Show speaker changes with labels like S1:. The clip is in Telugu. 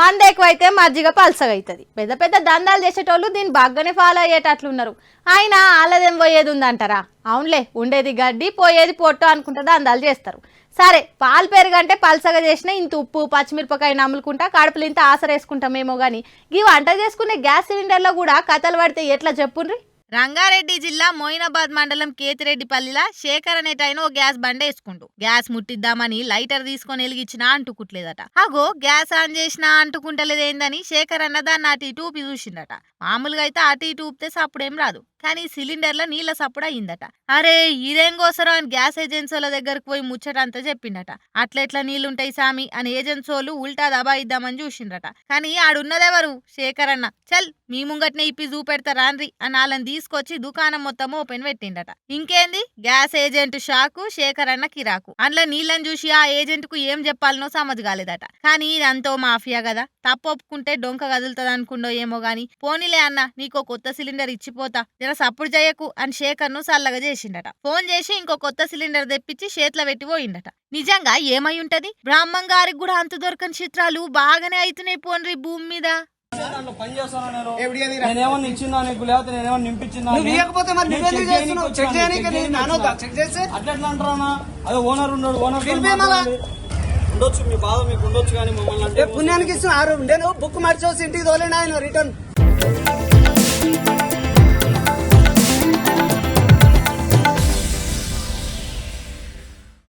S1: మంద ఎక్కువైతే మజ్జిగ పల్సగా అవుతుంది. పెద్ద పెద్ద దందాలు చేసేటోళ్ళు దీన్ని బాగానే ఫాలో అయ్యేటట్లున్నారు. ఆయన ఆళ్ళదేం పోయేది ఉందంటారా? అవునులే, ఉండేది గడ్డి పోయేది పొట్టు అనుకుంటా దందాలు చేస్తారు. సరే, పాలు పెరుగంటే పల్సగా చేసినా ఇంత ఉప్పు పచ్చిమిరపకాయ నమ్ములుకుంటా కడుపులు ఇంత ఆసరేసుకుంటామేమో కానీ ఈ వంట చేసుకునే గ్యాస్ సిలిండర్లో కూడా కథలు పడితే ఎట్లా చెప్పుండ్రి. రంగారెడ్డి జిల్లా మోయినాబాద్ మండలం కేతిరెడ్డిపల్లిలా శేఖర్ అనేటైన ఓ గ్యాస్ బండి వేసుకుంటూ గ్యాస్ ముట్టిద్దామని లైటర్ తీసుకొని వెలిగించినా అంటుకుంటలేదట. అగో గ్యాస్ ఆన్ చేసినా అంటుకుంటలేదేందని శేఖర్ అన్న దాన్ని అటు ఇటు ఊపి చూసిండట. మామూలుగా అయితే అటు ఇటు ఊపితే సప్పుడేం రాదు, కానీ సిలిండర్లో నీళ్ళ సప్పుడు అయిందట. అరే ఇదేం కోసరం అని గ్యాస్ ఏజెన్సీల దగ్గరకు పోయి ముచ్చటంతా చెప్పిండట. అట్లెట్లా నీళ్లుంటాయి సామి అని ఏజెన్సీలు ఉల్టా దబాయిద్దామని చూసిండట. కానీ ఆడున్నదెవరు? శేఖర్ అన్న. చల్ మీ ముంగట్నే ఇప్పి చూపెడతారా అండ్రి అని వాళ్ళని తీసుకొచ్చి దుకాణం మొత్తం ఓపెన్ పెట్టిండట. ఇంకేంది, గ్యాస్ ఏజెంట్ షాకు, శేఖర్ అన్న కిరాకు. అందులో నీళ్ళని చూసి ఆ ఏజెంట్ కు ఏం చెప్పాలనో సమజ్ కాలేదట. కానీ ఇదంతో మాఫియా కదా, తప్పు ఒప్పుకుంటే డొంక కదులుతుంది అనుకుండో ఏమో గాని, పోనీలే అన్న నీకో కొత్త సిలిండర్ ఇచ్చిపోతా, జర సప్పుడు చేయకు అని శేఖర్ ను సల్లగా చేసిండట. ఫోన్ చేసి ఇంకో కొత్త సిలిండర్ తెప్పించి చేతిలో పెట్టి పోయిండట. నిజంగా ఏమై ఉంటది? బ్రాహ్మణ్ గారికి కూడా అంత దొరకని చిత్రాలు బాగానే అవుతున్నాయి పోన్రి భూమి మీద.
S2: నేనేమన్నా ఇచ్చిందా నీకు, లేకపోతే నేనేమన్నా నింపించిందా? అట్లా అంటారా? అదే ఓనర్ ఉన్నాడు, ఓనర్ ఉండొచ్చు, మీ బాధ మీకు ఉండొచ్చు, కానీ మమ్మల్ని
S3: పుణ్యానికి ఇస్తున్నారు. బుక్ మర్చిపోసి ఇంటికి తోలేండి ఆయన రిటర్న్.